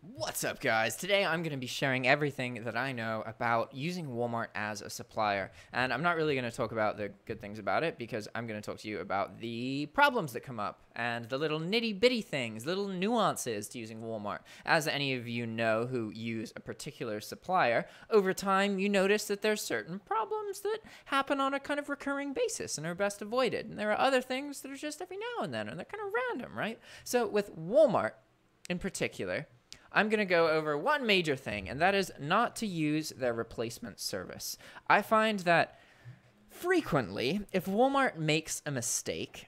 What's up, guys? Today I'm going to be sharing everything that I know about using Walmart as a supplier. And I'm not really going to talk about the good things about it because I'm going to talk to you about the problems that come up and the little nitty-bitty things, little nuances to using Walmart. As any of you know who use a particular supplier, over time you notice that there's certain problems that happen on a kind of recurring basis and are best avoided. And there are other things that are just every now and then, and they're kind of random, right? So with Walmart in particular, I'm going to go over one major thing, and that is not to use their replacement service. I find that frequently, if Walmart makes a mistake,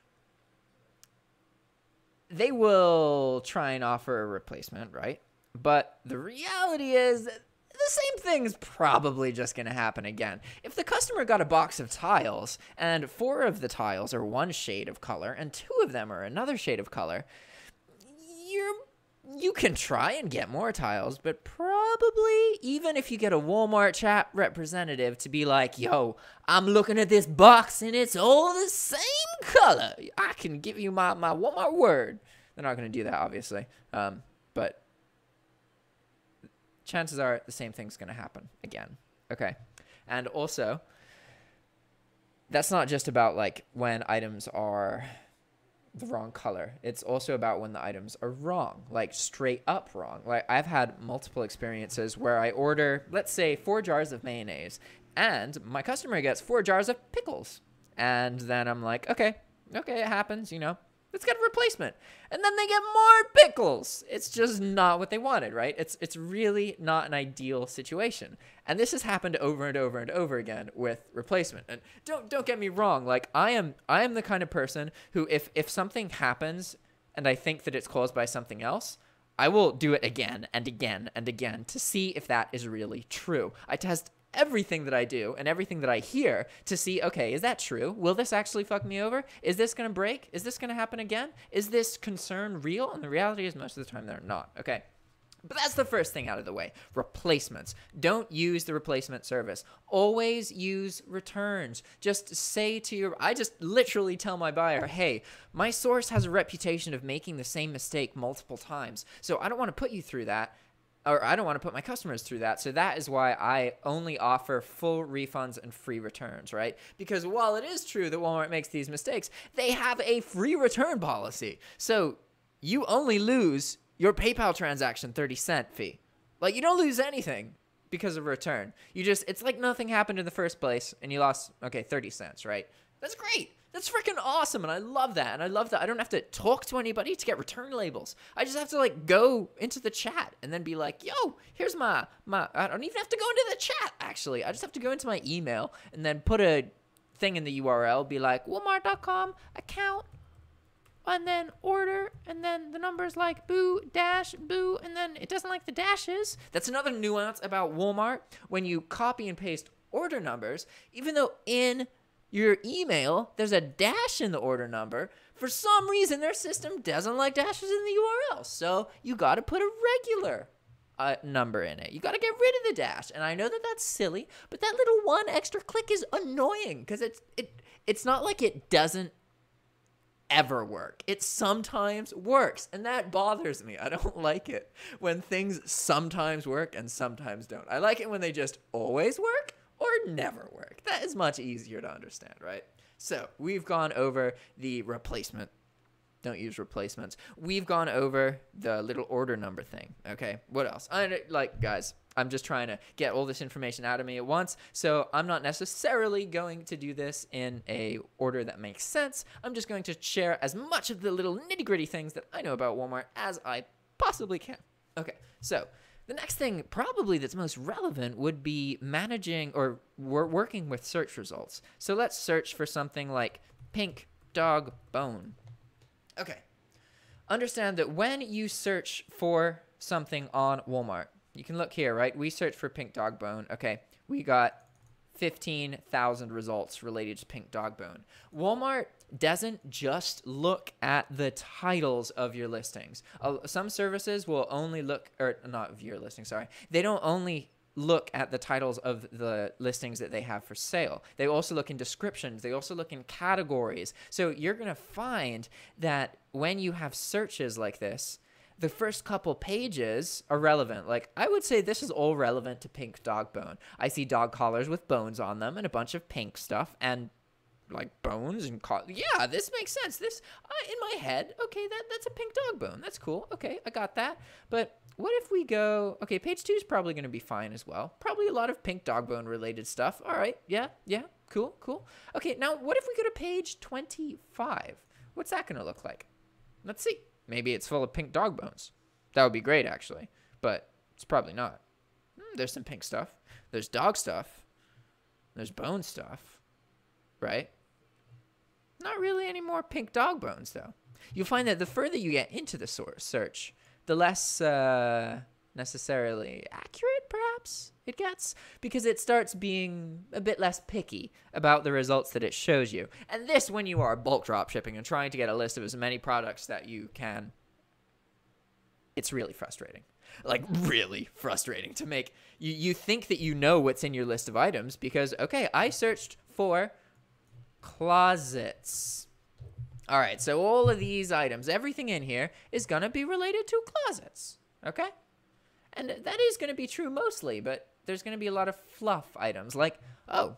they will try and offer a replacement, right? But the reality is that the same thing's probably just going to happen again. If the customer got a box of tiles, and 4 of the tiles are one shade of color, and 2 of them are another shade of color, you can try and get more tiles, but probably even if you get a Walmart chat representative to be like, yo, I'm looking at this box and it's all the same color, I can give you my Walmart word. They're not going to do that, obviously. But chances are the same thing's going to happen again. Okay. And also, that's not just about like when items are the wrong color. It's also about when the items are wrong, like straight up wrong. Like I've had multiple experiences where I order, let's say, 4 jars of mayonnaise, and my customer gets 4 jars of pickles. And then I'm like, okay, it happens, you know, let's get a replacement. And then they get more pickles. It's just not what they wanted, right? It's really not an ideal situation. And this has happened over and over and over again with replacement. And don't get me wrong, like I am the kind of person who if something happens and I think that it's caused by something else, I will do it again and again and again to see if that is really true. I test everything that I do and everything that I hear to see, okay, is that true? Will this actually fuck me over? Is this going to break? Is this going to happen again? Is this concern real? And the reality is most of the time they're not. Okay. But that's the first thing out of the way. Replacements. Don't use the replacement service. Always use returns. Just say to your, I just literally tell my buyer, hey, my source has a reputation of making the same mistake multiple times. So I don't want to put you through that. Or I don't want to put my customers through that. So that is why I only offer full refunds and free returns, right? Because while it is true that Walmart makes these mistakes, they have a free return policy. So you only lose your PayPal transaction 30-cent fee. Like you don't lose anything because of return. You just, it's like nothing happened in the first place and you lost, okay, 30 cents, right? That's great. That's freaking awesome, and I love that. And I love that I don't have to talk to anybody to get return labels. I just have to like go into the chat and then be like, yo, here's my I don't even have to go into the chat, actually. I just have to go into my email and then put a thing in the URL, be like, Walmart.com account, and then order, and then the number's like boo, dash, boo, and then it doesn't like the dashes. That's another nuance about Walmart. When you copy and paste order numbers, even though in your email, there's a dash in the order number. For some reason, their system doesn't like dashes in the URL. So you got to put a regular number in it. You got to get rid of the dash. And I know that that's silly, but that little one extra click is annoying because it's not like it doesn't ever work. It sometimes works, and that bothers me. I don't like it when things sometimes work and sometimes don't. I like it when they just always work or never work. That is much easier to understand, right? So we've gone over the replacement. Don't use replacements. We've gone over the little order number thing. Okay, what else? Guys, I'm just trying to get all this information out of me at once, so I'm not necessarily going to do this in a order that makes sense. I'm just going to share as much of the little nitty-gritty things that I know about Walmart as I possibly can. Okay, so the next thing probably that's most relevant would be managing or working with search results. So let's search for something like pink dog bone. Okay. Understand that when you search for something on Walmart, you can look here, right? We searched for pink dog bone. Okay. We got 15,000 results related to pink dog bone. Walmart doesn't just look at the titles of your listings. Some services will only look, or not of your listing, sorry. They don't only look at the titles of the listings that they have for sale. They also look in descriptions. They also look in categories. So you're going to find that when you have searches like this, the first couple pages are relevant. Like, I would say this is all relevant to pink dog bone. I see dog collars with bones on them and a bunch of pink stuff and like bones and yeah, this makes sense. This in my head, okay, that's a pink dog bone. That's cool. Okay, I got that. But what if we go, okay, page 2 is probably going to be fine as well. Probably a lot of pink dog bone related stuff. All right, yeah, cool. Okay, now what if we go to page 25? What's that going to look like? Let's see. Maybe it's full of pink dog bones. That would be great, actually, but it's probably not. There's some pink stuff. There's dog stuff. There's bone stuff, right? Not really any more pink dog bones, though. You'll find that the further you get into the search, the less necessarily accurate, perhaps, it gets, because it starts being a bit less picky about the results that it shows you. And this, when you are bulk drop shipping and trying to get a list of as many products that you can, it's really frustrating. Like, really frustrating to make. You think that you know what's in your list of items because, okay, I searched for closets. All right, so all of these items, everything in here is going to be related to closets, okay? And that is going to be true mostly, but there's going to be a lot of fluff items like, oh,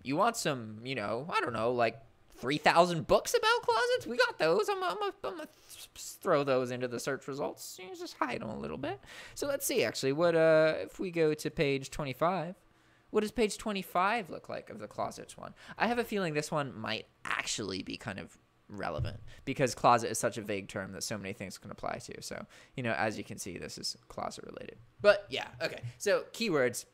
you want some, you know, I don't know, like 3,000 books about closets? We got those. I'm gonna throw those into the search results. You just hide them a little bit. So let's see, actually, what if we go to page 25? What does page 25 look like of the closets one? I have a feeling this one might actually be kind of relevant because closet is such a vague term that so many things can apply to. So, you know, as you can see, this is closet related. But yeah, okay. So keywords,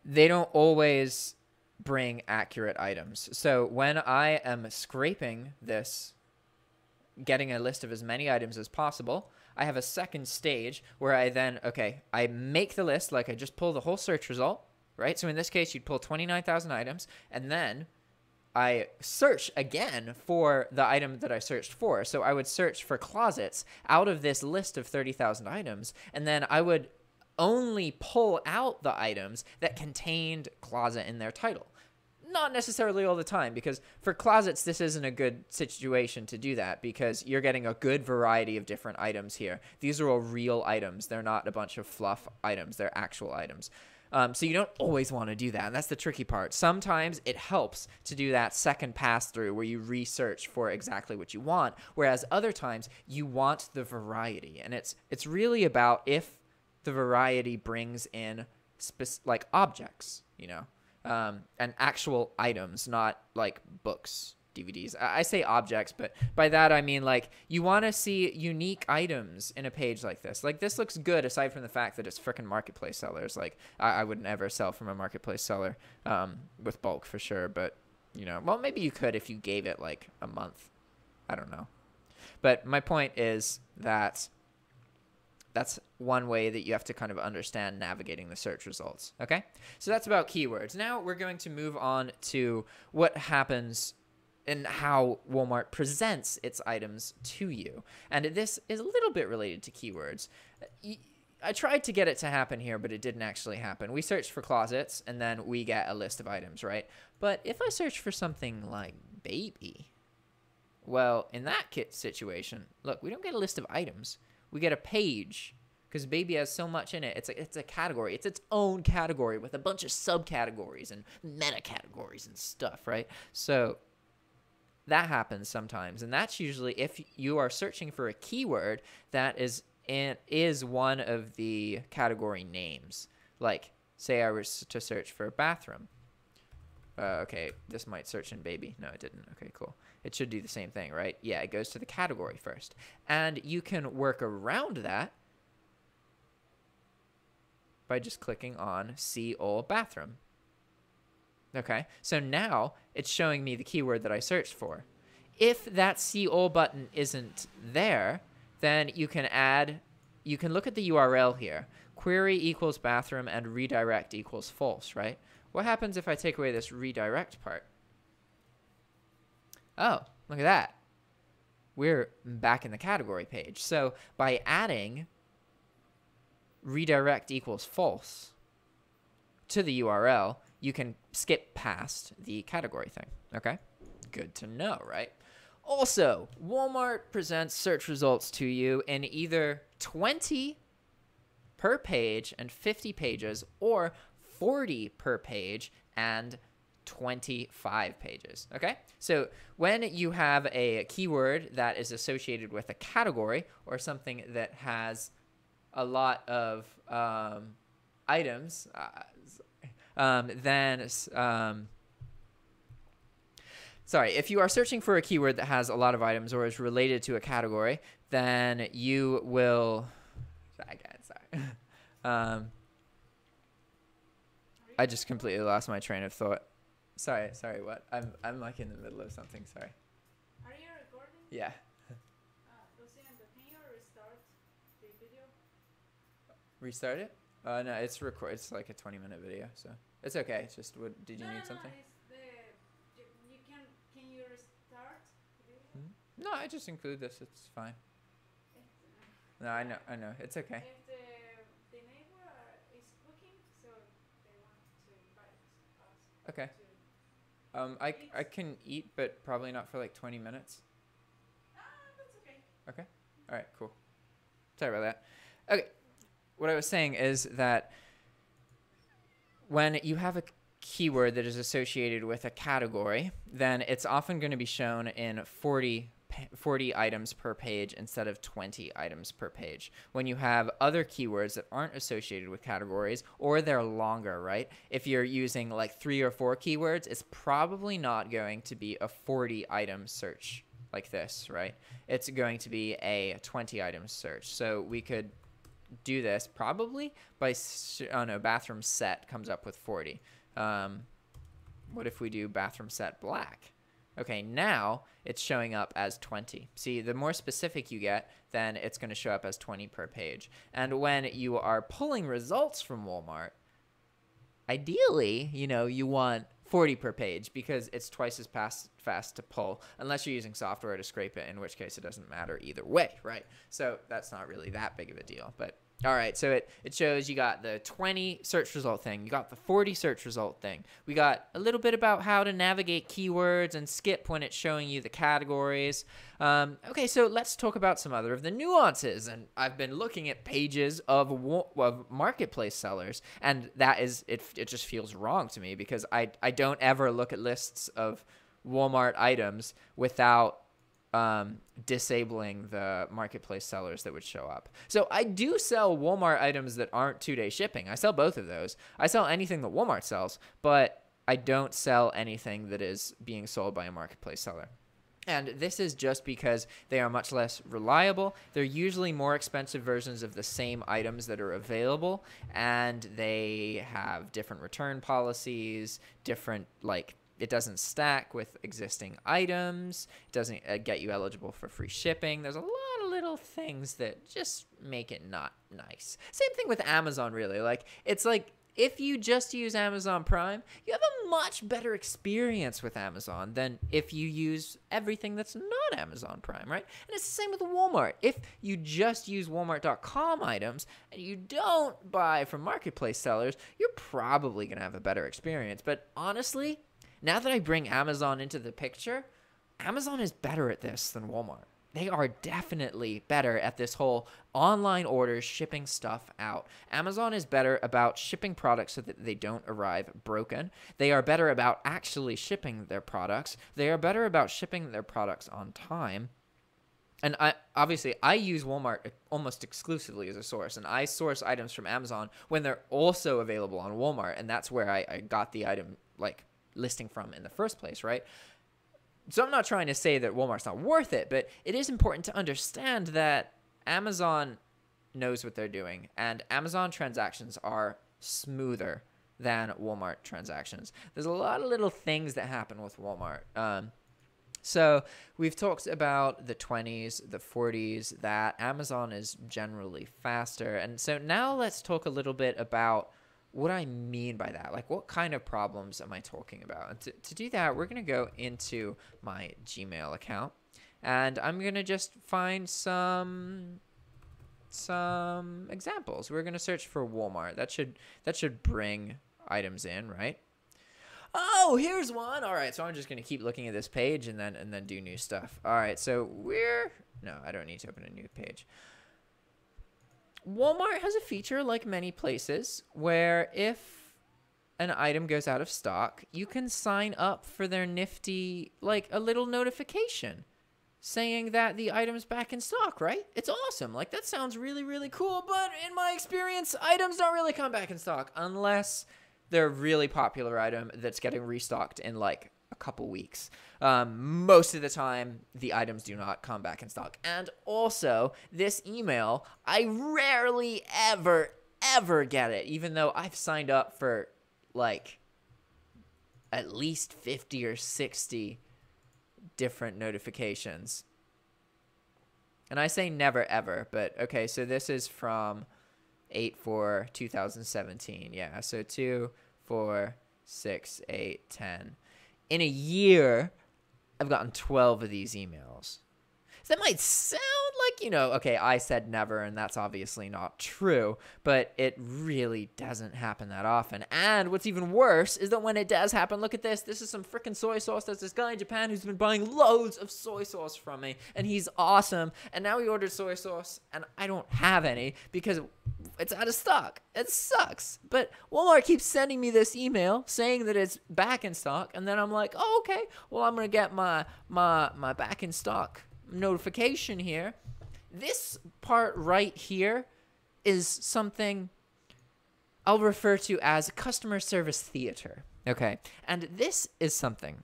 they don't always bring accurate items. So when I am scraping this, getting a list of as many items as possible, I have a second stage where I then, okay, I make the list, like I just pull the whole search result, right? So in this case, you'd pull 29,000 items, and then I search again for the item that I searched for. So I would search for closets out of this list of 30,000 items, and then I would only pull out the items that contained closet in their title. Not necessarily all the time, because for closets, this isn't a good situation to do that because you're getting a good variety of different items here. These are all real items. They're not a bunch of fluff items. They're actual items. So you don't always want to do that, and that's the tricky part. Sometimes it helps to do that second pass through where you research for exactly what you want, whereas other times you want the variety, and it's really about if the variety brings in like objects, you know, and actual items, not like books, DVDs. I say objects, but by that I mean like you want to see unique items in a page like this. Like this looks good aside from the fact that it's frickin' marketplace sellers. Like I would never sell from a marketplace seller with bulk for sure, but you know, well, maybe you could if you gave it like a month. I don't know. But my point is that that's one way that you have to kind of understand navigating the search results, okay? So that's about keywords. Now we're going to move on to what happens and how Walmart presents its items to you. And this is a little bit related to keywords. I tried to get it to happen here, but it didn't actually happen. We searched for closets, and then we get a list of items, right? But if I search for something like baby, well, in that situation, look, we don't get a list of items. We get a page because baby has so much in it. It's a category. It's its own category with a bunch of subcategories and meta categories and stuff, right? So that happens sometimes, and that's usually if you are searching for a keyword that is one of the category names. Like, say I was to search for bathroom. Okay, this might search in baby. No, it didn't. Okay, cool. It should do the same thing, right? Yeah, it goes to the category first. And you can work around that by just clicking on see all bathroom. Okay, so now it's showing me the keyword that I searched for. If that see all button isn't there, then you can look at the URL here. Query equals bathroom and redirect equals false, right? What happens if I take away this redirect part? Oh, look at that. We're back in the category page. So by adding redirect equals false to the URL, you can skip past the category thing. Okay? Good to know, right? Also, Walmart presents search results to you in either 20 per page and 50 pages, or 40 per page and 25 pages. Okay, so when you have a keyword that is associated with a category or something that has a lot of items, sorry, if you are searching for a keyword that has a lot of items or is related to a category, then you will, I just completely lost my train of thought. Sorry, what? I'm like in the middle of something, sorry. Are you recording? Yeah. Luciano, can you restart the video? Restart it? No, it's record. It's like a 20-minute video, so it's okay. It's just, what, did you need something? Can you restart the video? No, I just include this. It's fine. No, I know. It's okay. If the neighbor is cooking, so they want to invite us. Okay. I can eat, but probably not for like 20 minutes. That's okay. Okay. All right, cool. Sorry about that. Okay. What I was saying is that when you have a keyword that is associated with a category, then it's often going to be shown in 40 items per page instead of 20 items per page. When you have other keywords that aren't associated with categories, or they're longer, right? If you're using like 3 or 4 keywords, it's probably not going to be a 40 item search like this, right? It's going to be a 20 item search. So we could do this probably by, oh no, bathroom set comes up with 40. What if we do bathroom set black? Okay, now it's showing up as 20. See, the more specific you get, then it's going to show up as 20 per page. And when you are pulling results from Walmart, ideally, you want 40 per page because it's twice as fast to pull, unless you're using software to scrape it, in which case it doesn't matter either way, right? So that's not really that big of a deal. But all right, so it shows you got the 20 search result thing. You got the 40 search result thing. We got a little bit about how to navigate keywords and skip when it's showing you the categories. Okay, so let's talk about some other of the nuances. And I've been looking at pages of marketplace sellers, and that is, it just feels wrong to me because I don't ever look at lists of Walmart items without disabling the marketplace sellers that would show up. So I do sell Walmart items that aren't 2-day shipping. I sell both of those. I sell anything that Walmart sells, but I don't sell anything that is being sold by a marketplace seller. And this is just because they are much less reliable. They're usually more expensive versions of the same items that are available, and they have different return policies, different, like, it doesn't stack with existing items. It doesn't get you eligible for free shipping. There's a lot of little things that just make it not nice. Same thing with Amazon, really. Like, it's like if you just use Amazon Prime, you have a much better experience with Amazon than if you use everything that's not Amazon Prime, right? And it's the same with Walmart. If you just use Walmart.com items and you don't buy from marketplace sellers, you're probably going to have a better experience. But honestly, now that I bring Amazon into the picture, Amazon is better at this than Walmart. They are definitely better at this whole online orders, shipping stuff out. Amazon is better about shipping products so that they don't arrive broken. They are better about actually shipping their products. They are better about shipping their products on time. And I use Walmart almost exclusively as a source, and I source items from Amazon when they're also available on Walmart, and that's where I got the item, like, listing from in the first place, right? So I'm not trying to say that Walmart's not worth it, but it is important to understand that Amazon knows what they're doing, and Amazon transactions are smoother than Walmart transactions. There's a lot of little things that happen with Walmart. So we've talked about the 20s, the 40s, that Amazon is generally faster. And so now let's talk a little bit about what I mean by that. Like, what kind of problems am I talking about? And to do that, we're going to go into my Gmail account, and I'm going to just find some examples. We're going to search for Walmart. That should bring items in, right? Oh, here's one. All right, so I'm just gonna keep looking at this page and then do new stuff. All right, so no, I don't need to open a new page. Walmart has a feature, like many places, where if an item goes out of stock, you can sign up for their nifty, like a little notification saying that the item's back in stock, right? It's awesome. Like, that sounds really, really cool, but in my experience, items don't really come back in stock unless they're a really popular item that's getting restocked in like a couple weeks. Most of the time, the items do not come back in stock. And also, this email, I rarely ever get it, even though I've signed up for like at least 50 or 60 different notifications. And I say never ever, but okay, so this is from 8/4/2017. Yeah, so 2, 4, 6, 8, 10. In a year, I've gotten 12 of these emails. So that might sound like, okay, I said never, and that's obviously not true, but it really doesn't happen that often. And what's even worse is that when it does happen, look at this. This is some freaking soy sauce. There's this guy in Japan who's been buying loads of soy sauce from me, and he's awesome. And now he ordered soy sauce, and I don't have any because it's out of stock. It sucks. But Walmart keeps sending me this email saying that it's back in stock, and then I'm like, oh, okay, well, I'm going to get my back in stock notification here. This part right here is something I'll refer to as customer service theater. Okay. And this is something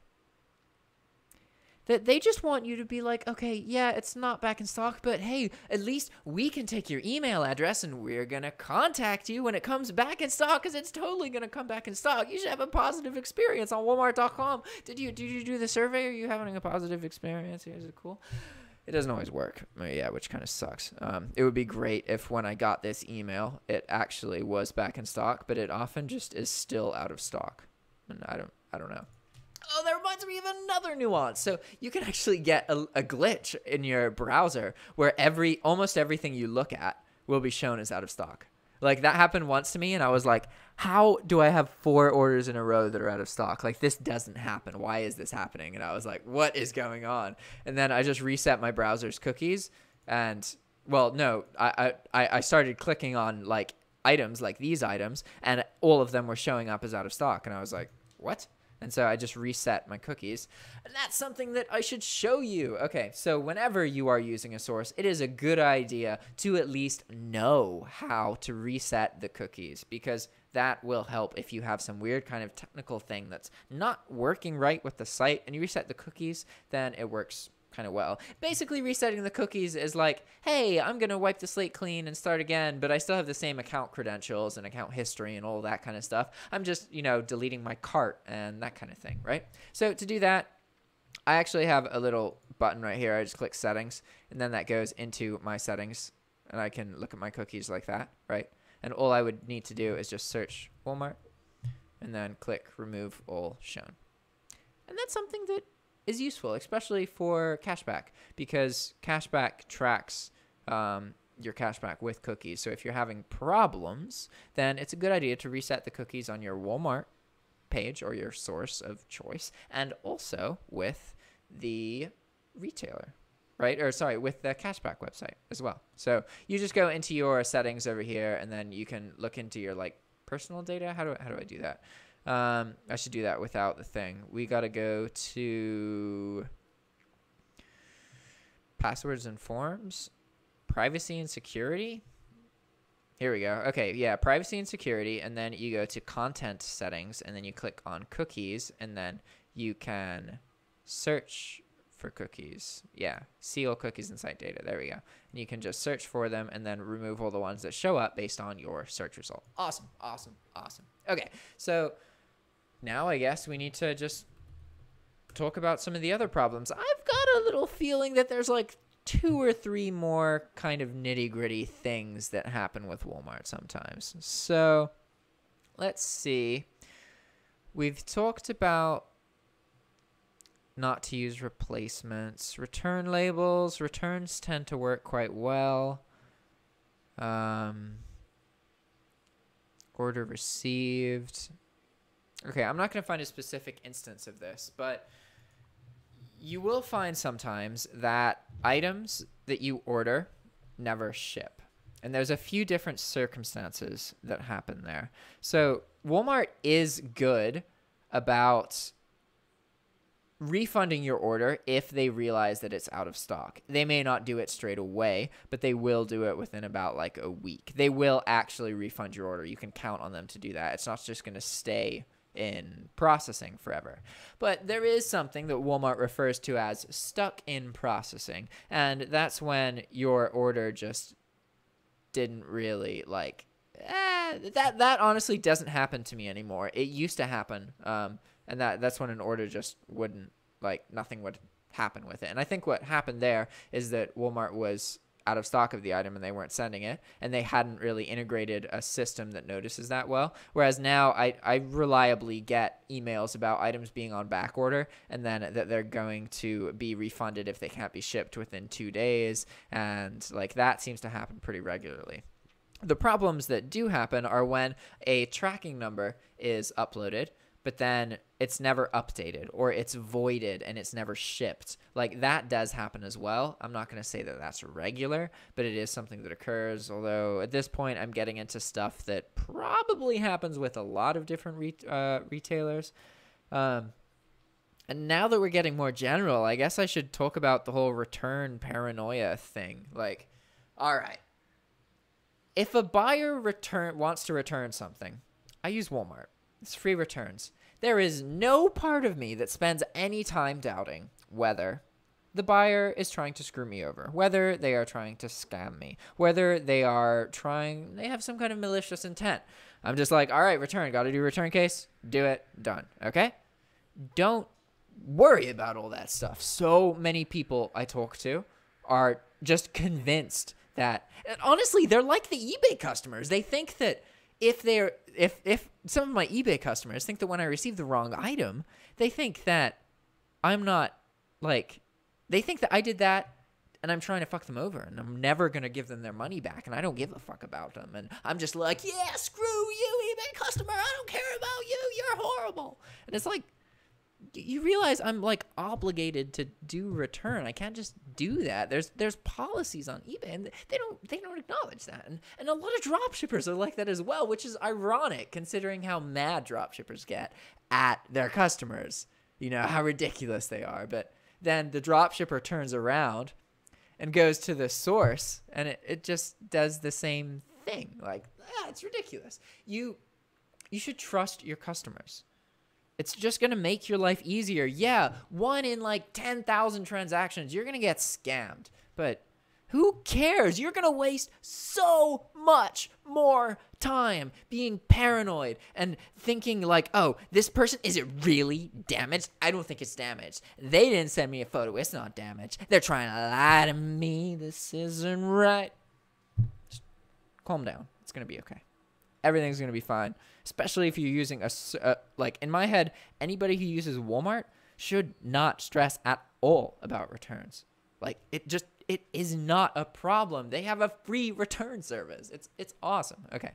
that they just want you to be like, okay, yeah, it's not back in stock, but hey, at least we can take your email address and we're going to contact you when it comes back in stock, because it's totally going to come back in stock. You should have a positive experience on Walmart.com. Did you do the survey? Are you having a positive experience? Is it cool? It doesn't always work. Yeah, which kind of sucks. It would be great if when I got this email, it actually was back in stock, but it often just is still out of stock. And I don't know. Oh, that reminds me of another nuance. So you can actually get a glitch in your browser where almost everything you look at will be shown as out of stock. Like, that happened once to me, and I was like, how do I have 4 orders in a row that are out of stock? Like, this doesn't happen. Why is this happening? And I was like, what is going on? And then I just reset my browser's cookies, and, well, no, I started clicking on, like, items, like these items, and all of them were showing up as out of stock. And I was like, what? And so I just reset my cookies. And that's something that I should show you. Okay, so whenever you are using a source, it is a good idea to at least know how to reset the cookies, because that will help if you have some weird kind of technical thing that's not working right with the site and you reset the cookies, then it works kind of well. Basically, resetting the cookies is like, hey, I'm going to wipe the slate clean and start again, but I still have the same account credentials and account history and all that kind of stuff. I'm just, deleting my cart and that kind of thing, right? So to do that, I actually have a little button right here. I just click settings, and then that goes into my settings, and I can look at my cookies like that, right? And all I would need to do is just search Walmart and then click remove all shown. And that's something that is useful, especially for cashback, because cashback tracks your cashback with cookies. So if you're having problems, then it's a good idea to reset the cookies on your Walmart page or your source of choice, and also with the retailer, right? Or sorry, with the cashback website as well. So you just go into your settings over here, and then you can look into your like personal data. How do I do that? I should do that without the thing. We got to go to passwords and forms, privacy and security. Here we go. Okay, yeah, privacy and security, and then you go to content settings, and then you click on cookies, and then you can search for cookies. Yeah, see all cookies and site data. There we go. And you can just search for them and then remove all the ones that show up based on your search result. Awesome, awesome, awesome. Okay, so now I guess we need to just talk about some of the other problems. I've got a little feeling that there's like 2 or 3 more kind of nitty-gritty things that happen with Walmart sometimes. So let's see. We've talked about not to use replacements. Return labels. Returns tend to work quite well. Order received. Okay, I'm not going to find a specific instance of this, but you will find sometimes that items that you order never ship. And there's a few different circumstances that happen there. So Walmart is good about refunding your order if they realize that it's out of stock. They may not do it straight away, but they will do it within about like a week. They will actually refund your order. You can count on them to do that. It's not just going to stay in processing forever. But there is something that Walmart refers to as stuck in processing, and that's when your order just didn't really like that honestly doesn't happen to me anymore. It used to happen, and that's when an order just wouldn't, like, nothing would happen with it. And I think what happened there is that Walmart was out of stock of the item and they weren't sending it, and they hadn't really integrated a system that notices that well. Whereas now I reliably get emails about items being on back order and then that they're going to be refunded if they can't be shipped within 2 days. And like that seems to happen pretty regularly. The problems that do happen are when a tracking number is uploaded, but then it's never updated, or it's voided and it's never shipped. Like that does happen as well. I'm not going to say that that's regular, but it is something that occurs. Although at this point I'm getting into stuff that probably happens with a lot of different retailers. And now that we're getting more general, I guess I should talk about the whole return paranoia thing. Like, all right, if a buyer wants to return something, I use Walmart. It's free returns. There is no part of me that spends any time doubting whether the buyer is trying to screw me over, whether they are trying to scam me, whether they have some kind of malicious intent. I'm just like, all right, return. Got to do return case. Do it. Done. Okay? Don't worry about all that stuff. So many people I talk to are just convinced that, and honestly, they're like the eBay customers. They think that if some of my eBay customers think that when I receive the wrong item, they think that I'm not, like, they think that I did that and I'm trying to fuck them over and I'm never going to give them their money back and I don't give a fuck about them. And I'm just like, yeah, screw you, eBay customer. I don't care about you. You're horrible. And it's like, you realize I'm like obligated to do return. I can't just do that. There's policies on eBay and they don't acknowledge that. And a lot of dropshippers are like that as well, which is ironic considering how mad dropshippers get at their customers. You know, how ridiculous they are. But then the dropshipper turns around and goes to the source and it just does the same thing. Like, it's ridiculous. You should trust your customers. It's just going to make your life easier. Yeah, 1 in like 10,000 transactions, you're going to get scammed. But who cares? You're going to waste so much more time being paranoid and thinking like, oh, this person, is it really damaged? I don't think it's damaged. They didn't send me a photo. It's not damaged. They're trying to lie to me. This isn't right. Just calm down. It's going to be okay. Everything's going to be fine, especially if you're using like in my head, anybody who uses Walmart should not stress at all about returns. Like it is not a problem. They have a free return service. It's awesome. Okay.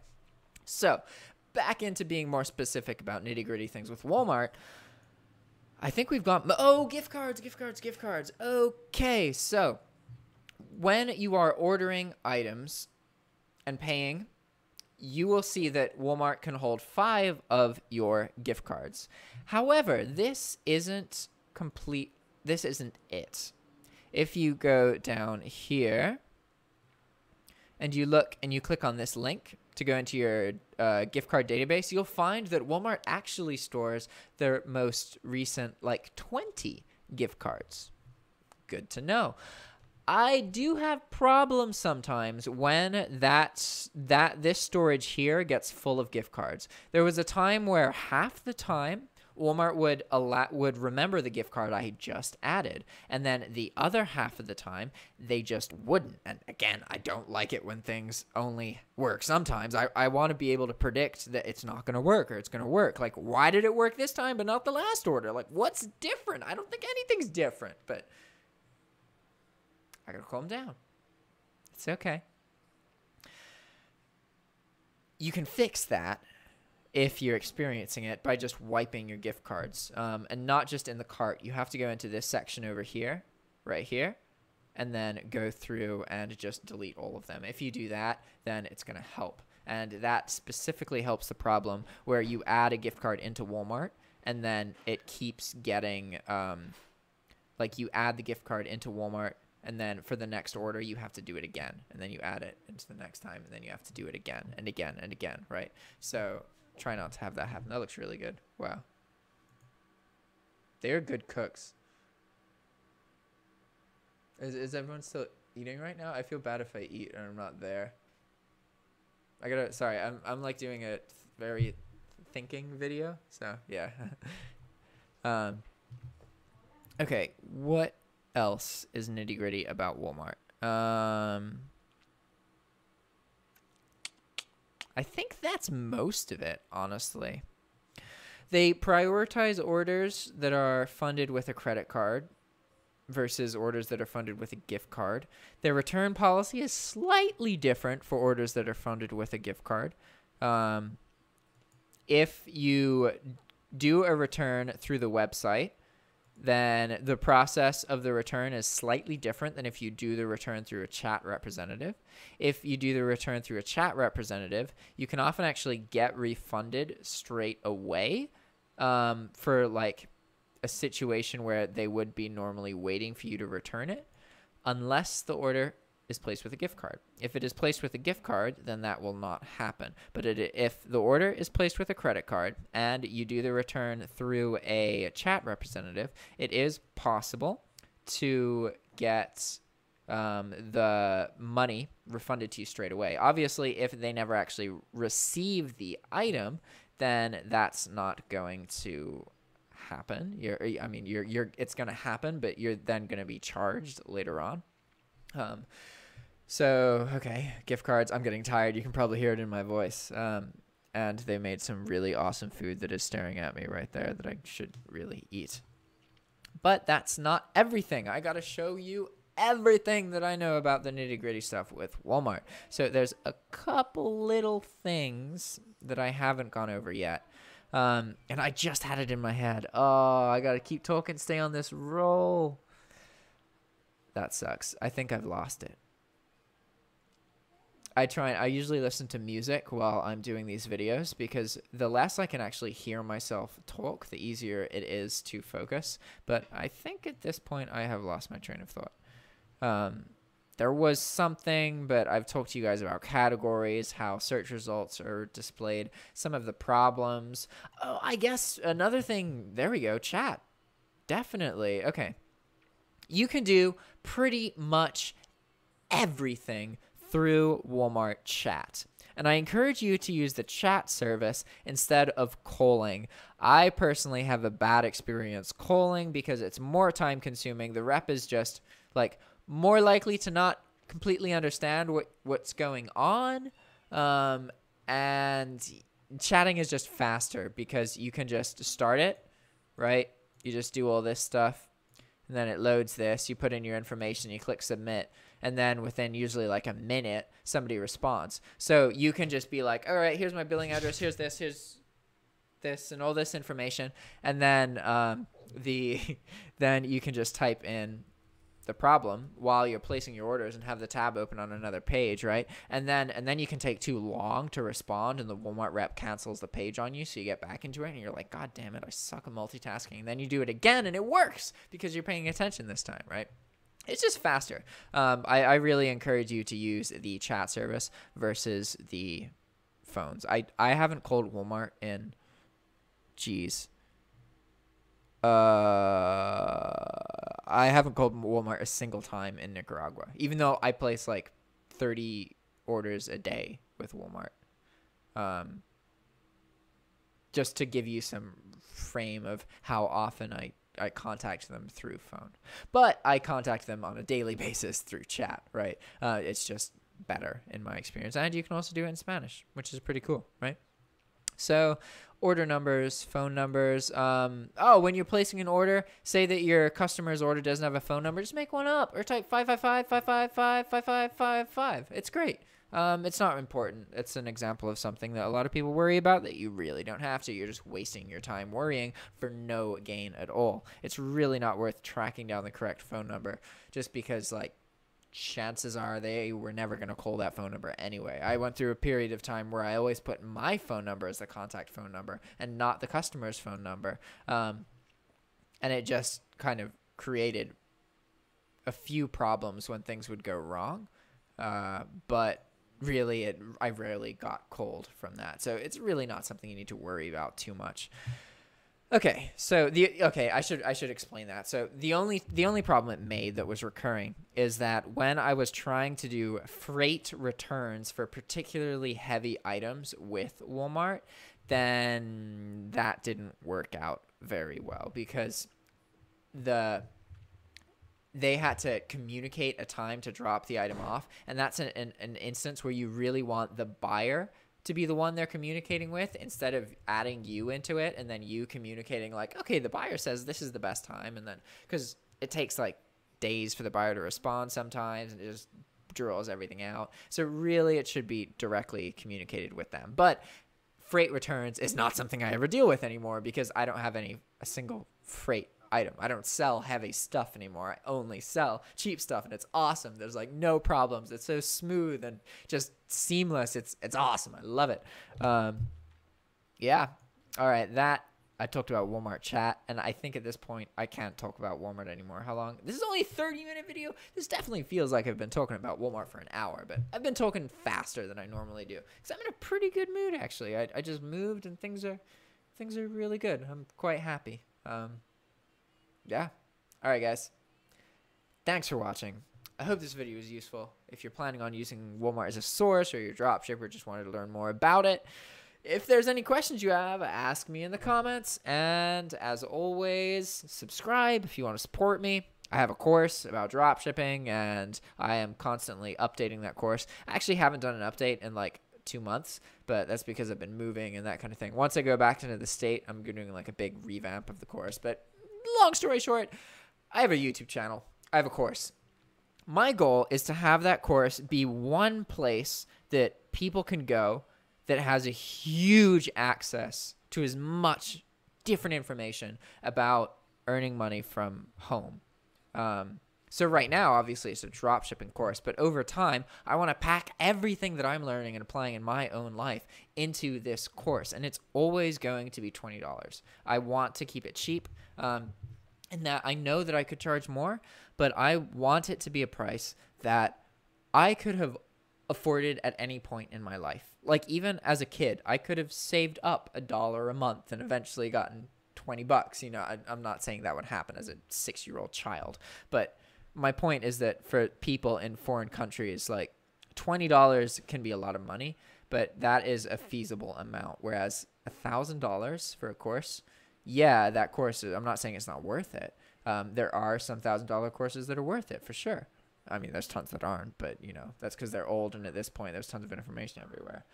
So back into being more specific about nitty gritty things with Walmart. I think we've got, gift cards. Okay. So when you are ordering items and paying, you will see that Walmart can hold 5 of your gift cards. However, this isn't complete. This isn't it. If you go down here and you look and you click on this link to go into your gift card database, you'll find that Walmart actually stores their most recent like 20 gift cards. Good to know. I do have problems sometimes when this storage here gets full of gift cards. There was a time where half the time Walmart would remember the gift card I just added, and then the other half of the time they just wouldn't. And again, I don't like it when things only work sometimes. I want to be able to predict that it's not going to work or it's going to work. Like, why did it work this time but not the last order? Like, what's different? I don't think anything's different, but I gotta calm down. It's okay. You can fix that if you're experiencing it, by just wiping your gift cards. And not just in the cart. You have to go into this section over here, right here, and then go through and just delete all of them. If you do that, then it's going to help. And that specifically helps the problem where you add a gift card into Walmart, and then it keeps getting, like you add the gift card into Walmart, and then for the next order, you have to do it again. And then you add it into the next time, and then you have to do it again and again and again, right? So try not to have that happen. That looks really good. Wow. They're good cooks. Is everyone still eating right now? I feel bad if I eat and I'm not there. Sorry, I'm like doing a very thinking video. So yeah. Okay, what else is nitty gritty about Walmart? I think that's most of it, honestly. They prioritize orders that are funded with a credit card versus orders that are funded with a gift card. Their return policy is slightly different for orders that are funded with a gift card. If you do a return through the website, then the process of the return is slightly different than if you do the return through a chat representative. If you do the return through a chat representative, you can often actually get refunded straight away for like a situation where they would be normally waiting for you to return it, unless the order is placed with a gift card. If it is placed with a gift card, then that will not happen. But if the order is placed with a credit card and you do the return through a chat representative, it is possible to get the money refunded to you straight away. Obviously, if they never actually receive the item, then that's not going to happen. It's going to happen, but you're then going to be charged later on. So, okay, gift cards. I'm getting tired. You can probably hear it in my voice. And they made some really awesome food that is staring at me right there that I should really eat. But that's not everything. I got to show you everything that I know about the nitty-gritty stuff with Walmart. So there's a couple little things that I haven't gone over yet. And I just had it in my head. Oh, I got to keep talking, stay on this roll. That sucks. I think I've lost it. I usually listen to music while I'm doing these videos because the less I can actually hear myself talk, the easier it is to focus. But I think at this point I have lost my train of thought. There was something, but I've talked to you guys about categories, how search results are displayed, some of the problems. Oh, I guess another thing, there we go, chat. Definitely. Okay. You can do pretty much everything through Walmart chat. And I encourage you to use the chat service instead of calling. I personally have a bad experience calling because it's more time consuming. The rep is just like more likely to not completely understand what's going on. And chatting is just faster because you can just start it, right? You just do all this stuff. And then it loads this, you put in your information, you click submit, and then within usually like a minute, somebody responds. So you can just be like, all right, here's my billing address, here's this, and all this information. And then then you can just type in the problem while you're placing your orders and have the tab open on another page, right? And then you can take too long to respond and the Walmart rep cancels the page on you, so you get back into it and you're like, God damn it, I suck at multitasking. And then you do it again and it works because you're paying attention this time, right? It's just faster. I really encourage you to use the chat service versus the phones. I haven't called Walmart in, I haven't called Walmart a single time in Nicaragua, even though I place like 30 orders a day with Walmart. Just to give you some frame of how often I contact them through phone. But I contact them on a daily basis through chat, right? It's just better in my experience. And you can also do it in Spanish, which is pretty cool, right? So order numbers, phone numbers. When you're placing an order, say that your customer's order doesn't have a phone number, just make one up or type 555-555-5555. It's great. It's not important. It's an example of something that a lot of people worry about that you really don't have to. You're just wasting your time worrying for no gain at all. It's really not worth tracking down the correct phone number just because, like, chances are they were never going to call that phone number anyway. I went through a period of time where I always put my phone number as the contact phone number and not the customer's phone number. And it just kind of created a few problems when things would go wrong. But really, I rarely got cold from that. So it's really not something you need to worry about too much. Okay, so I should explain that. So the only problem it made that was recurring is that when I was trying to do freight returns for particularly heavy items with Walmart, then that didn't work out very well because they had to communicate a time to drop the item off, and that's an instance where you really want the buyer to be the one they're communicating with instead of adding you into it and then you communicating like, okay, the buyer says this is the best time, and then because it takes like days for the buyer to respond sometimes, and it just draws everything out. So really it should be directly communicated with them. But freight returns is not something I ever deal with anymore because I don't have a single freight item. I don't sell heavy stuff anymore. I only sell cheap stuff, and it's awesome. There's like no problems. It's so smooth and just seamless. It's awesome. I love it. Yeah. All right. That I talked about Walmart chat, and I think at this point I can't talk about Walmart anymore. How long? This is only a 30-minute video. This definitely feels like I've been talking about Walmart for an hour, but I've been talking faster than I normally do because I'm in a pretty good mood actually. I just moved and things are really good. I'm quite happy. Yeah. All right, guys. Thanks for watching. I hope this video was useful. If you're planning on using Walmart as a source or your dropshipper just wanted to learn more about it, if there's any questions you have, ask me in the comments. And as always, subscribe if you want to support me. I have a course about dropshipping, and I am constantly updating that course. I actually haven't done an update in like 2 months, but that's because I've been moving and that kind of thing. Once I go back into the state, I'm doing like a big revamp of the course. But long story short, I have a YouTube channel. I have a course. My goal is to have that course be one place that people can go that has a huge access to as much different information about earning money from home. So right now, obviously, it's a dropshipping course, but over time, I want to pack everything that I'm learning and applying in my own life into this course, and it's always going to be $20. I want to keep it cheap, and that I know that I could charge more, but I want it to be a price that I could have afforded at any point in my life. Like even as a kid, I could have saved up $1 a month and eventually gotten $20. You know, I'm not saying that would happen as a 6-year-old child, but my point is that for people in foreign countries, like $20 can be a lot of money, but that is a feasible amount. Whereas $1,000 for a course, yeah, that course, I'm not saying it's not worth it. There are some $1,000 courses that are worth it for sure. I mean, there's tons that aren't, but you know, that's because they're old, and at this point, there's tons of information everywhere.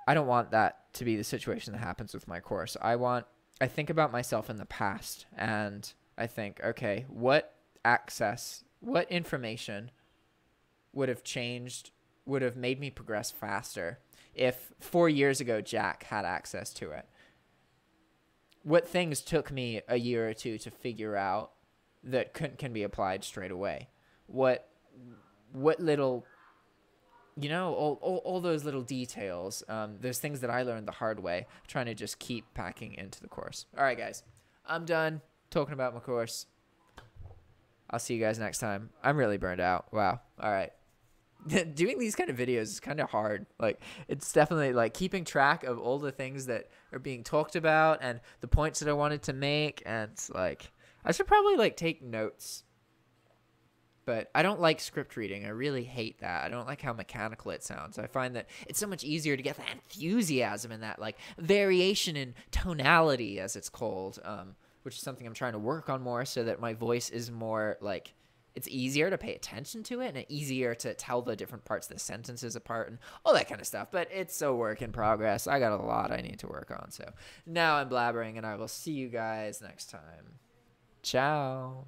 I don't want that to be the situation that happens with my course. I think about myself in the past, and I think, okay, what information would have made me progress faster if 4 years ago Jack had access to it? What things took me a year or two to figure out that can be applied straight away? What little, you know, all those little details, those things that I learned the hard way, trying to just keep packing into the course. All right, guys, I'm done talking about my course. I'll see you guys next time. I'm really burned out. Wow. All right. Doing these kind of videos is kind of hard. Like, it's definitely like keeping track of all the things that are being talked about and the points that I wanted to make. And it's like, I should probably like take notes, but I don't like script reading. I really hate that. I don't like how mechanical it sounds. I find that it's so much easier to get that enthusiasm and that like variation in tonality, as it's called, which is something I'm trying to work on more so that my voice is more like, it's easier to pay attention to it and easier to tell the different parts of the sentences apart and all that kind of stuff. But it's a work in progress. I got a lot I need to work on. So now I'm blabbering, and I will see you guys next time. Ciao.